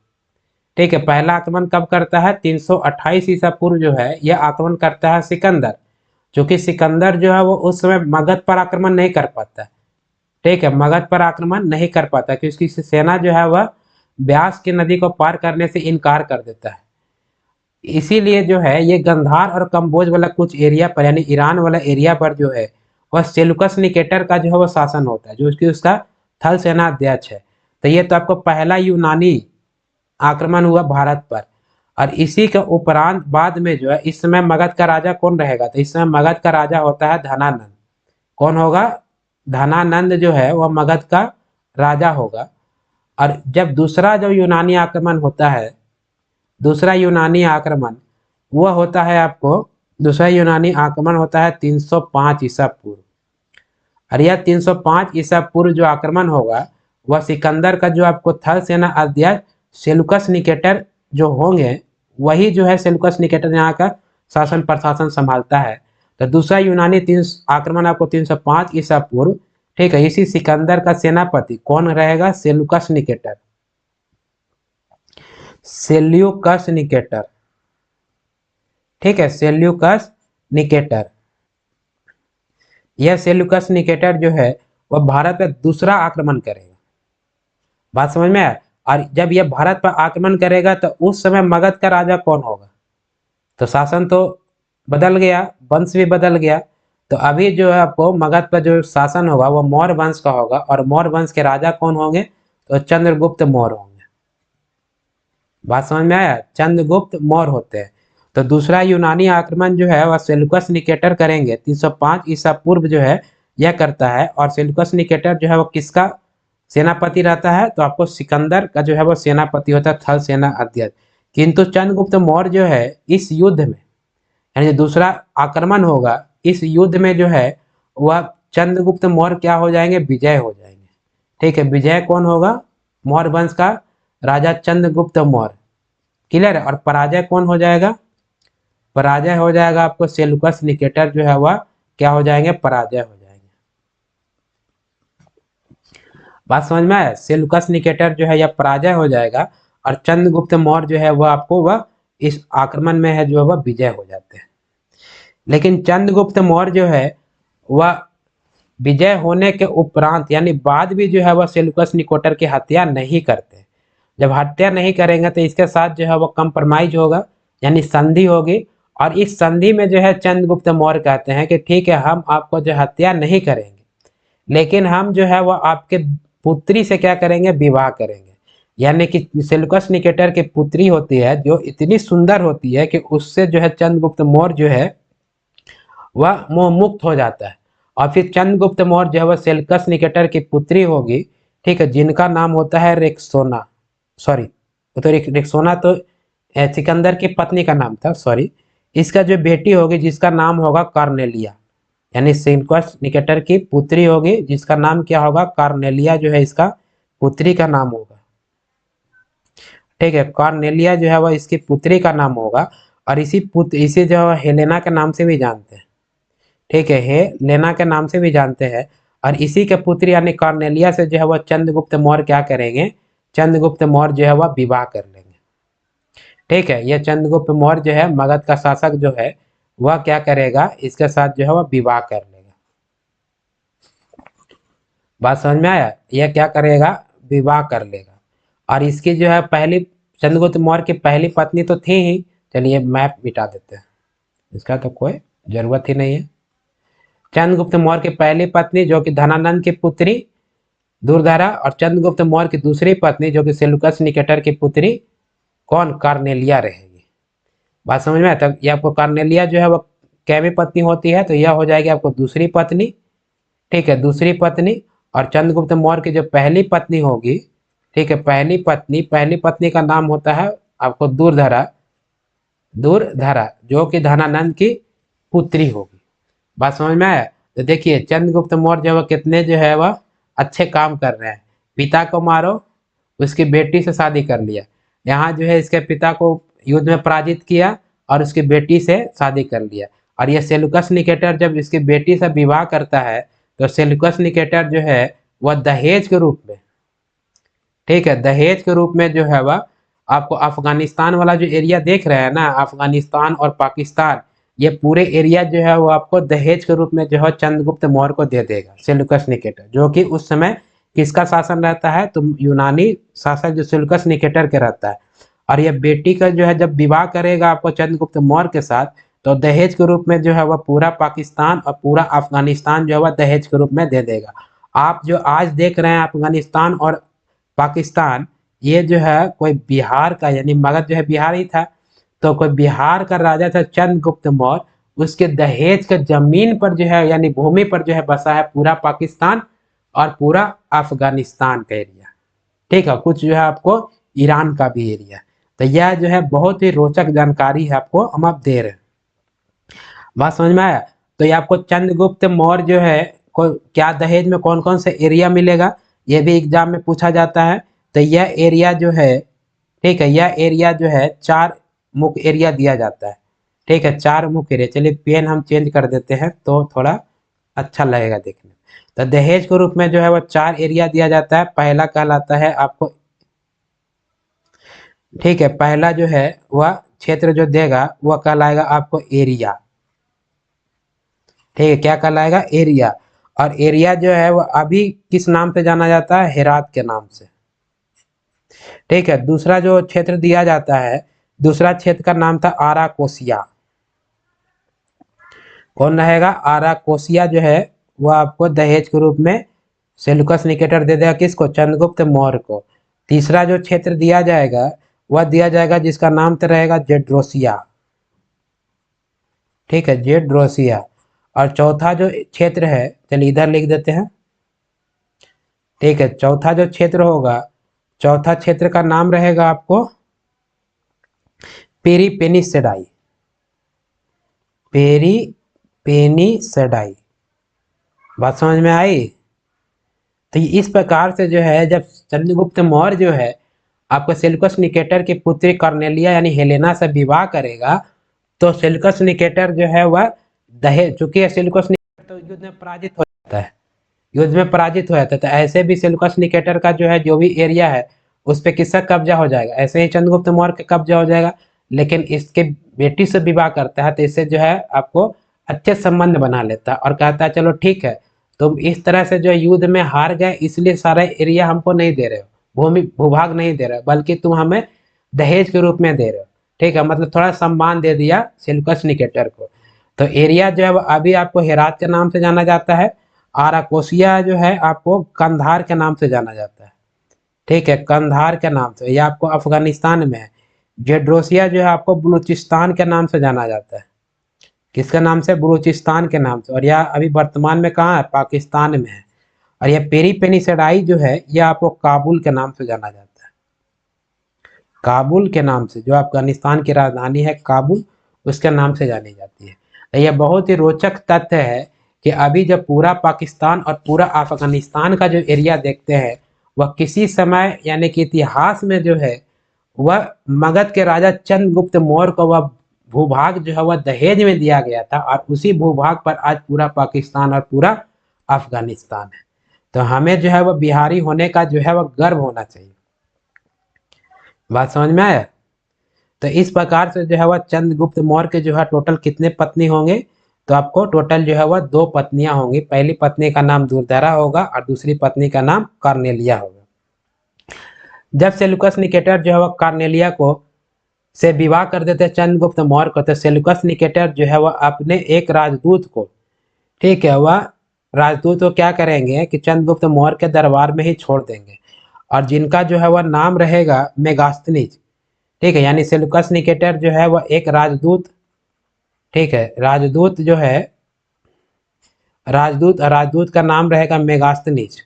A: ठीक है, पहला आक्रमण कब करता है? 328 ईसा पूर्व जो है यह आक्रमण करता है सिकंदर। क्योंकि सिकंदर जो है वो उस समय मगध पर आक्रमण नहीं कर पाता। ठीक है, मगध पर आक्रमण नहीं कर पाता क्योंकि उसकी सेना जो है वह ब्यास की नदी को पार करने से इनकार कर देता है। इसीलिए जो है ये गंधार और कम्बोज वाला कुछ एरिया पर यानी ईरान वाला एरिया पर जो है वह सेल्यूकस निकेटर का जो है वो शासन होता है, जो उसका थल सेना अध्यक्ष है। तो ये तो आपको पहला यूनानी आक्रमण हुआ भारत पर। और इसी के उपरांत बाद में जो है इस समय मगध का राजा कौन रहेगा? तो इस समय मगध का राजा होता है धनानंद। कौन होगा? धनानंद जो है वह मगध का राजा होगा। और जब दूसरा जो यूनानी आक्रमण होता है, दूसरा यूनानी आक्रमण वह होता है आपको, दूसरा यूनानी आक्रमण होता है 305 ईसा पूर्व। और यह 305 ईसा पूर्व जो आक्रमण होगा वह सिकंदर का जो आपको थल सेना अध्यक्ष सेल्यूकस निकेटर जो होंगे, वही जो है सेल्यूकस निकेटर यहाँ का शासन प्रशासन संभालता है। तो दूसरा यूनानी आक्रमण आपको 305 ईसा पूर्व, ठीक है, इसी सिकंदर का सेनापति कौन रहेगा? Seleucus Nicator. सेल्यूकस निकेटर, ठीक है, सेल्यूकस निकेटर। यह सेल्यूकस निकेटर जो है वह भारत पर दूसरा आक्रमण करेगा। बात समझ में आया? और जब यह भारत पर आक्रमण करेगा तो उस समय मगध का राजा कौन होगा? तो शासन तो बदल गया, वंश भी बदल गया। तो अभी जो है आपको मगध पर जो शासन होगा वो मौर्य वंश का होगा, और मौर्य वंश के राजा कौन होंगे? तो चंद्रगुप्त मौर्य होंगे। बात समझ में आया? चंद्रगुप्त मौर्य होते हैं। तो दूसरा यूनानी आक्रमण जो है वह सेल्यूकस निकेटर करेंगे, 305 ईसा पूर्व जो है यह करता है। और सेल्यूकस निकेटर जो है वो किसका सेनापति रहता है तो आपको सिकंदर का जो है वो सेनापति होता है, थल सेना अध्यक्ष। किंतु चंद्रगुप्त मौर्य जो है इस युद्ध में, यानी दूसरा आक्रमण होगा, इस युद्ध में जो है वह चंद्रगुप्त मौर्य क्या हो जाएंगे, विजय हो जाएंगे। ठीक है, विजय कौन होगा, मौर्य वंश का राजा चंद्रगुप्त मौर्य। क्लियर है। और पराजय कौन हो जाएगा, पराजय हो जाएगा आपको सेल्यूकस निकेटर जो है वह क्या हो जाएंगे, पराजय हो जाएंगे। बात समझ में आया, सेल्यूकस निकेटर जो है यह पराजय हो जाएगा और चंद्रगुप्त मौर्य जो है वह आपको वह इस आक्रमण में है जो है वह विजय हो जाते हैं। लेकिन चंद्रगुप्त मौर्य जो है वह विजय होने के उपरांत यानी बाद भी जो है वह सेल्यूकस निकोटर की हत्या नहीं करते। जब हत्या नहीं करेंगे तो इसके साथ जो है वो कंप्रोमाइज होगा, यानी संधि होगी। और इस संधि में जो है चंद्रगुप्त मौर्य कहते हैं कि ठीक है, हम आपको जो हत्या नहीं करेंगे, लेकिन हम जो है वो आपके पुत्री से क्या करेंगे, विवाह करेंगे। यानी कि सेल्यूकस निकेटर की पुत्री होती है जो इतनी सुंदर होती है कि उससे जो है चंद्रगुप्त मौर्य जो है वह मोह मुक्त हो जाता है। और फिर चंद्रगुप्त मौर्य जो है वह सेल्यूकस निकेटर की पुत्री होगी, ठीक है, जिनका नाम होता है रेक्सोना। सॉरी, तो रेक्सोना तो सिकंदर की पत्नी का नाम था, सॉरी। इसका जो बेटी होगी जिसका नाम होगा कार्नेलिया, यानी सेल्यूकस निकेटर की पुत्री होगी जिसका नाम क्या होगा, कार्नेलिया जो है इसका पुत्री का नाम होगा। ठीक है, कार्नेलिया जो है वह इसकी पुत्री का नाम होगा। और इसी जो है हेलेना के नाम से भी जानते हैं। ठीक है, लेना के नाम से भी जानते हैं। और इसी के पुत्री यानी कॉर्नेलिया से जो है वह चंद्रगुप्त मौर्य क्या करेंगे, चंद्रगुप्त मौर्य जो है वह विवाह कर लेंगे। ठीक है, यह चंद्रगुप्त मौर्य जो है मगध का शासक जो है वह क्या करेगा, इसके साथ जो है वह विवाह कर लेगा। बात समझ में आया, यह क्या करेगा, विवाह कर लेगा। और इसकी जो है पहली, चंद्रगुप्त मौर्य की पहली पत्नी तो थी ही, चलिए मैप मिटा देते हैं, इसका तो कोई जरूरत ही नहीं है। चंद्रगुप्त मौर्य की पहली पत्नी जो कि धनानंद की पुत्री दुर्धरा, और चंद्रगुप्त मौर्य की दूसरी पत्नी जो कि सेल्यूकस निकेटर की पुत्री कौन, कार्नेलिया रहेगी। बात समझ में, तब ये आपको कार्नेलिया जो है वो कैवी पत्नी होती है, तो यह हो जाएगी आपको दूसरी पत्नी। ठीक है, दूसरी पत्नी। और चंद्रगुप्त मौर्य की जो पहली पत्नी होगी, ठीक है, पहली पत्नी का नाम होता है आपको दुर्धरा, दुर्धरा जो कि धनानंद की पुत्री होगी। बात समझ में आया। तो देखिए चंद्रगुप्त मौर्य जो है कितने जो है वह अच्छे काम कर रहे हैं। पिता को मारो, उसकी बेटी से शादी कर लिया। यहाँ जो है इसके पिता को युद्ध में पराजित किया और उसकी बेटी से शादी कर लिया। और यह सेल्यूकस निकेटर जब इसकी बेटी से विवाह करता है तो सेल्यूकस निकेटर जो है वह दहेज के रूप में, ठीक है, दहेज के रूप में जो है वह आपको अफगानिस्तान वाला जो एरिया देख रहे हैं ना, अफगानिस्तान और पाकिस्तान, ये पूरे एरिया जो है वो आपको दहेज के रूप में जो है चंद्रगुप्त मौर्य को दे देगा सेल्यूकस निकेटर, जो कि उस समय किसका शासन रहता है, तो यूनानी शासक जो सेल्यूकस निकेटर के रहता है। और यह बेटी का जो है जब विवाह करेगा आपको चंद्रगुप्त मौर्य के साथ, तो दहेज के रूप में जो है वह पूरा पाकिस्तान और पूरा अफगानिस्तान जो है वह दहेज के रूप में दे देगा। आप जो आज देख रहे हैं अफगानिस्तान और पाकिस्तान, ये जो है कोई बिहार का, यानी मगध जो है बिहार ही था, तो कोई बिहार का राजा था चंद्रगुप्त मौर्य, उसके दहेज के जमीन पर जो है यानी भूमि पर जो है बसा है पूरा पाकिस्तान और पूरा अफगानिस्तान का एरिया। ठीक है, कुछ जो है आपको ईरान का भी एरिया। तो यह जो है बहुत ही रोचक जानकारी है आपको हम आप दे रहे हैं। बात समझ में आया। तो ये आपको चंद्रगुप्त मौर्य जो है को क्या दहेज में कौन कौन से एरिया मिलेगा, ये भी एग्जाम में पूछा जाता है। तो यह एरिया जो है, ठीक है, यह एरिया जो है 4 मुख्य एरिया दिया जाता है। ठीक है, 4 मुख्य एरिया। चलिए पेन हम चेंज कर देते हैं तो थोड़ा अच्छा लगेगा देखने में। तो दहेज के रूप में जो है वो 4 एरिया दिया जाता है। पहला कहलाता है आपको, ठीक है, पहला जो है वह क्षेत्र जो देगा वह कहलाएगा आपको एरिया। ठीक है, क्या कहलाएगा, एरिया। और एरिया जो है वो अभी किस नाम से जाना जाता है, हेरात के नाम से। ठीक है, दूसरा जो क्षेत्र दिया जाता है, दूसरा क्षेत्र का नाम था आरा कोसिया। कौन रहेगा, आरा कोसिया जो है वो आपको दहेज के रूप में सेल्यूकस निकेटर दे देगा किसको, चंद्रगुप्त मौर्य को। तीसरा जो क्षेत्र दिया जाएगा वह दिया जाएगा जिसका नाम तो रहेगा जेड्रोसिया। ठीक है, जेड्रोसिया। और चौथा जो क्षेत्र है, चलिए इधर लिख देते हैं, ठीक है, चौथा जो क्षेत्र होगा, चौथा क्षेत्र का नाम रहेगा आपको पेरिपेनिसैडाई, पेरिपेनिसैडाई। बात समझ में आई? तो इस प्रकार से जो है, जब चंद्रगुप्त मौर्य जो है आपको सेल्यूकस निकेटर की पुत्री कॉर्नेलिया यानी हेलेना से विवाह करेगा, तो सेल्यूकस निकेटर जो है वह दहेज, चूंकि सेल्यूकस निकेटर तो युद्ध में पराजित हो जाता है, युद्ध में पराजित हो जाता है, तो ऐसे भी सेल्यूकस निकेटर का जो है जो भी एरिया है उस पर किसका कब्जा हो जाएगा, ऐसे ही चंद्रगुप्त मौर्य का कब्जा हो जाएगा। लेकिन इसके बेटी से विवाह करता है तो इससे जो है आपको अच्छे संबंध बना लेता है और कहता है चलो ठीक है, तुम इस तरह से जो युद्ध में हार गए इसलिए सारा एरिया हमको नहीं दे रहे हो, भूमि भूभाग नहीं दे रहे हो, बल्कि तुम हमें दहेज के रूप में दे रहे हो। ठीक है, मतलब थोड़ा सम्मान दे दिया सेल्यूकस निकेटर को। तो एरिया जो है वो अभी आपको हेरात के नाम से जाना जाता है, और अकोसिया जो है आपको कंधार के नाम से जाना जाता है। ठीक है, कंधार के नाम से, यह आपको अफगानिस्तान में है। जेड्रोसिया जो है आपको बलूचिस्तान के नाम से जाना जाता है। किसके नाम से? बलूचिस्तान के नाम से। और यह अभी वर्तमान में कहाँ है? पाकिस्तान में है। और यह पेरीपेनिसैडाई जो है यह आपको काबुल के नाम से जाना जाता है, काबुल के नाम से, जो अफगानिस्तान की राजधानी है काबुल, उसके नाम से जानी जाती है। तो यह बहुत ही रोचक तथ्य है कि अभी जब पूरा पाकिस्तान और पूरा अफगानिस्तान का जो एरिया देखते हैं, वह किसी समय यानी कि इतिहास में जो है वह मगध के राजा चंद्रगुप्त मौर्य को वह भूभाग जो है वह दहेज में दिया गया था, और उसी भूभाग पर आज पूरा पाकिस्तान और पूरा अफगानिस्तान है। तो हमें जो है वह बिहारी होने का जो है वह गर्व होना चाहिए। बात समझ में आया? तो इस प्रकार से जो है वह चंद्रगुप्त मौर्य के जो है टोटल कितने पत्नी होंगे? तो आपको टोटल जो है वह 2 पत्नियां होंगी। पहली पत्नी का नाम दुर्धरा होगा और दूसरी पत्नी का नाम कॉर्नेलिया होगा। जब सेल्यूकस निकेटर जो है वह कॉर्नेलिया को से विवाह कर देते चंद्रगुप्त मौर्य को, तो सेल्यूकस निकेटर जो है वह अपने एक राजदूत को, ठीक है, वह राजदूत को क्या करेंगे कि चंद्रगुप्त मौर्य के दरबार में ही छोड़ देंगे, और जिनका जो है वह नाम रहेगा मेगास्थनीज। ठीक है, यानी सेल्यूकस निकेटर जो है वह एक राजदूत, ठीक है, राजदूत जो है, राजदूत का नाम रहेगा मेगास्थनीज,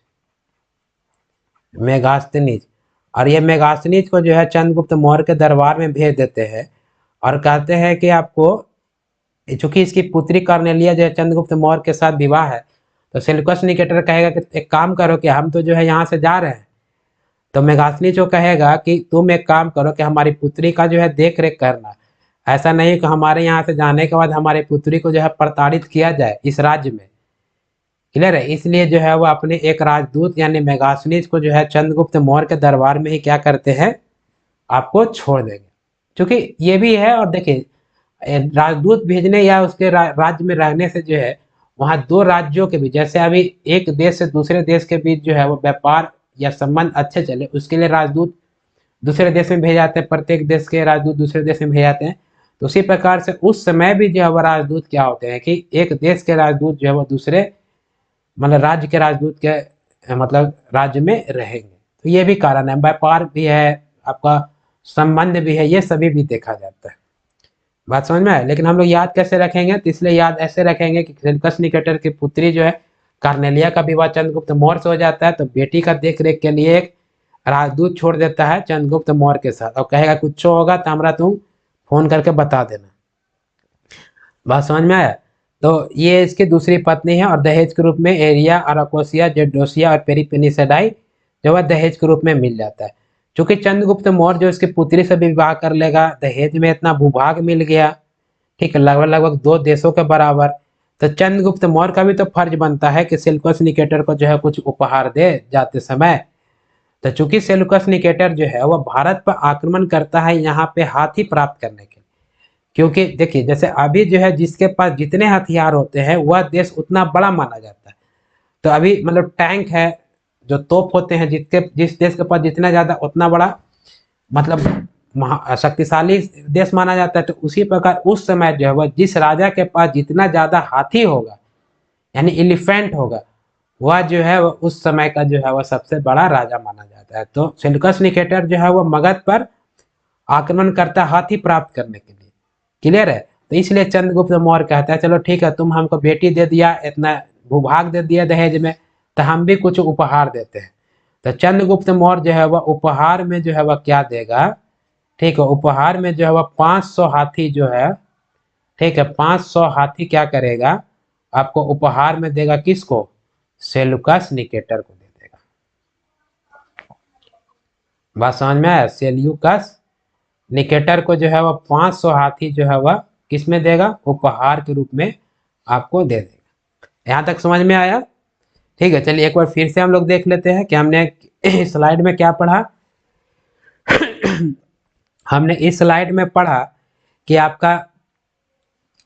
A: मेगास्थनीज। और ये मेगास्थनीज को जो है चंद्रगुप्त मौर्य के दरबार में भेज देते हैं और कहते हैं कि आपको, चूंकि इसकी पुत्री कॉर्नेलिया जो है चंद्रगुप्त मौर्य के साथ विवाह है, तो सेल्यूकस निकेटर कहेगा कि एक काम करो कि हम तो जो है यहाँ से जा रहे हैं, तो मेगास्थनीज को कहेगा कि तुम एक काम करो कि हमारी पुत्री का जो है देख रेख करना। ऐसा नहीं कि हमारे यहाँ से जाने के बाद हमारी पुत्री को जो है प्रताड़ित किया जाए इस राज्य में। क्लियर है? इसलिए जो है वो अपने एक राजदूत यानी मेगास्थनीज को जो है चंद्रगुप्त मौर्य के दरबार में ही क्या करते हैं, आपको छोड़ देंगे। क्योंकि ये भी है, और देखिए राजदूत भेजने या उसके राज्य में रहने से जो है वहाँ 2 राज्यों के बीच, जैसे अभी एक देश से दूसरे देश के बीच जो है वो व्यापार या संबंध अच्छे चले, उसके लिए राजदूत दूसरे देश में भेजे जाते हैं, प्रत्येक देश के राजदूत दूसरे देश में भेजे जाते हैं। तो उसी प्रकार से उस समय भी जो है वो राजदूत क्या होते हैं कि एक देश के राजदूत जो है वो दूसरे मतलब राज्य के राजदूत के मतलब राज्य में रहेंगे। तो ये भी कारण है, व्यापार भी है, आपका संबंध भी है, ये सभी भी देखा जाता है। बात समझ में आए? लेकिन हम लोग याद कैसे रखेंगे? तो इसलिए याद ऐसे रखेंगे कि सेल्यूकस निकेटर की पुत्री जो है कार्नेलिया का विवाह चंद्रगुप्त मौर्य से हो जाता है, तो बेटी का देख रेख के लिए एक राजदूत छोड़ देता है चंद्रगुप्त मौर्य के साथ, और कहेगा कुछ होगा तो हमारा तुम फोन करके बता देना। बात समझ में आया? तो ये इसकी दूसरी पत्नी है, और दहेज के रूप में एरिया, अराकोसिया, जेडोसिया और पेरीपेनिसैडाई जो है दहेज के रूप में मिल जाता है। क्योंकि चंद्रगुप्त मौर्य जो इसकी पुत्री से विवाह कर लेगा, दहेज में इतना भूभाग मिल गया, ठीक है, लगभग लगभग 2 देशों के बराबर। तो चंद्रगुप्त मौर्य का भी तो फर्ज बनता है कि सेल्यूकस निकेटर को जो है कुछ उपहार दे जाते समय। तो चूंकि सेल्यूकस निकेटर जो है वह भारत पर आक्रमण करता है यहाँ पे हाथी प्राप्त करने के लिए, क्योंकि देखिए जैसे अभी जो है जिसके पास जितने हथियार होते हैं वह देश उतना बड़ा माना जाता है। तो अभी मतलब टैंक है, जो तोप होते हैं, जिस देश के पास जितना ज्यादा उतना बड़ा मतलब शक्तिशाली देश माना जाता है। तो उसी प्रकार उस समय जो है वह जिस राजा के पास जितना ज्यादा हाथी होगा यानी एलिफेंट होगा, वह जो है वह उस समय का जो है वह सबसे बड़ा राजा माना जाता है। तो सेल्यूकस निकेटर जो है वह मगध पर आक्रमण करता है हाथी प्राप्त करने के लिए। क्लियर है? तो इसलिए चंद्रगुप्त मौर्य कहता है चलो ठीक है, तुम हमको बेटी दे दिया, इतना भूभाग दे दिया दहेज में, तो हम भी कुछ उपहार देते हैं। तो चंद्रगुप्त मौर्य जो है वह उपहार में जो है वह क्या देगा, ठीक है, उपहार में जो है वह 500 हाथी जो है, ठीक है, 500 हाथी क्या करेगा, आपको उपहार में देगा, किसको, सेल्यूकस निकेटर को दे देगा। बात समझ में आया, सेल्यूकस निकेटर को जो है वह 500 हाथी जो है वह किस में देगा, उपहार के रूप में आपको दे देगा। यहां तक समझ में आया, ठीक है। चलिए एक बार फिर से हम लोग देख लेते हैं कि हमने स्लाइड में क्या पढ़ा। हमने इस स्लाइड में पढ़ा कि आपका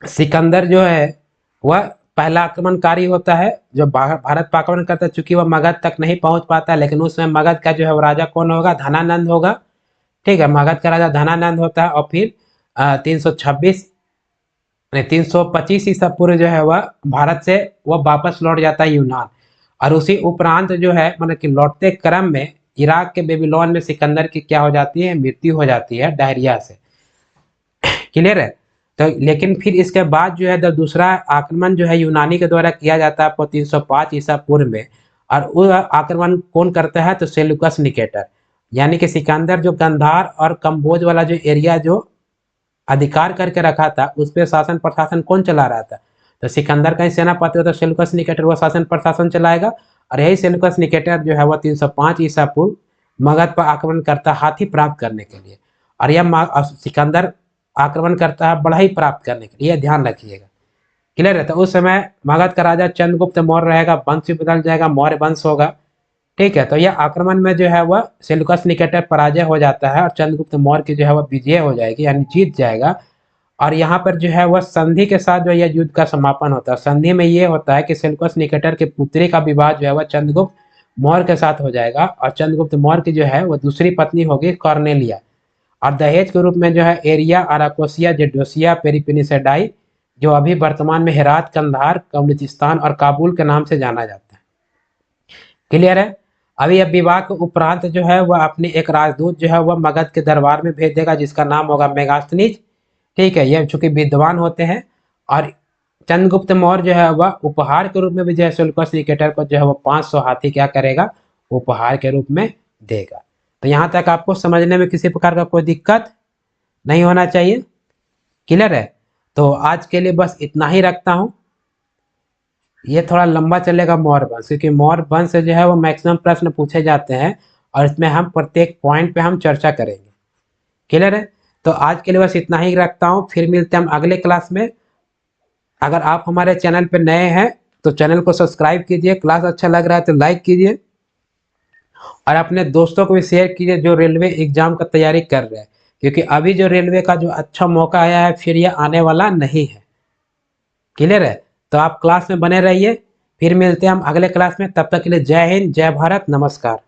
A: सिकंदर जो है वह पहला आक्रमणकारी होता है जो भारत पर आक्रमण करता है, चूंकि वह मगध तक नहीं पहुंच पाता, लेकिन उस समय मगध का जो है वो राजा कौन होगा, धनानंद होगा, ठीक है, मगध का राजा धनानंद होता है। और फिर 326 325 ईसा पूर्व जो है वह भारत से वह वापस लौट जाता है यूनान। और उसी उपरांत जो है मतलब कि लौटते क्रम में इराक के बेबीलोन में सिकंदर की क्या हो जाती है, मृत्यु हो जाती है डायरिया से। क्लियर है। तो लेकिन फिर इसके बाद जो है दूसरा आक्रमण जो है यूनानी के द्वारा किया जाता है आपको 305 ईसा पूर्व में। और वो आक्रमण कौन करता है, तो सेल्यूकस निकेटर, यानी कि सिकंदर जो गंधार और कंबोज वाला जो एरिया जो अधिकार करके रखा था उस पर शासन प्रशासन कौन चला रहा था, तो सिकंदर का ही सेनापति होता सेल्यूकस निकेटर, वो शासन प्रशासन चलाएगा। और यही सेल्यूकस निकेटर जो है वह 305 ईसा पूर्व मगध पर आक्रमण करता हाथी प्राप्त करने के लिए। और यह सिकंदर आक्रमण करता है बढ़ई प्राप्त करने के लिए, ध्यान रखिएगा। क्लियर है। तो उस समय मगध का राजा चंद्रगुप्त मौर्य रहेगा, वंश बदल जाएगा, मौर्य वंश होगा, ठीक है। तो यह आक्रमण में जो है वह सेल्यूकस निकेटर पराजय हो जाता है और चंद्रगुप्त मौर्य की जो है वह विजय हो जाएगी, यानी जीत जाएगा। और यहाँ पर जो है वह संधि के साथ जो यह युद्ध का समापन होता है। संधि में ये होता है कि सेल्यूकस निकेटर के पुत्री का विवाह जो है वह चंद्रगुप्त मौर्य के साथ हो जाएगा। और चंद्रगुप्त मौर्य की जो है वह दूसरी पत्नी होगी कॉर्नेलिया। और दहेज के रूप में जो है एरिया अराकोसिया जेडोसिया पेरिपेनिसेडाई, जो अभी वर्तमान में हेरात, कंधार, बलूचिस्तान और काबुल के नाम से जाना जाता है। क्लियर है। अभी अब विवाह के उपरांत जो है वह अपने एक राजदूत जो है वह मगध के दरबार में भेज देगा, जिसका नाम होगा मेगास्थनीज, ठीक है। यह चूंकि विद्वान होते हैं। और चंद्रगुप्त मौर्य जो है वह उपहार के रूप में विजय सेल्यूकस निकेटर को जो है वह 500 हाथी क्या करेगा, उपहार के रूप में देगा। तो यहाँ तक आपको समझने में किसी प्रकार का कोई दिक्कत नहीं होना चाहिए। क्लियर है। तो आज के लिए बस इतना ही रखता हूँ। ये थोड़ा लंबा चलेगा मौर्य वंश, क्योंकि मौर्य वंश से जो है वो मैक्सिमम प्रश्न पूछे जाते हैं और इसमें हम प्रत्येक पॉइंट पे हम चर्चा करेंगे। क्लियर है। तो आज के लिए बस इतना ही रखता हूँ, फिर मिलते हैं हम अगले क्लास में। अगर आप हमारे चैनल पे नए हैं तो चैनल को सब्सक्राइब कीजिए, क्लास अच्छा लग रहा है तो लाइक कीजिए और अपने दोस्तों को भी शेयर कीजिए जो रेलवे एग्जाम का तैयारी कर रहे हैं, क्योंकि अभी जो रेलवे का जो अच्छा मौका आया है फिर ये आने वाला नहीं है। क्लियर है। तो आप क्लास में बने रहिए, फिर मिलते हैं हम अगले क्लास में। तब तक के लिए जय हिंद, जय भारत, नमस्कार।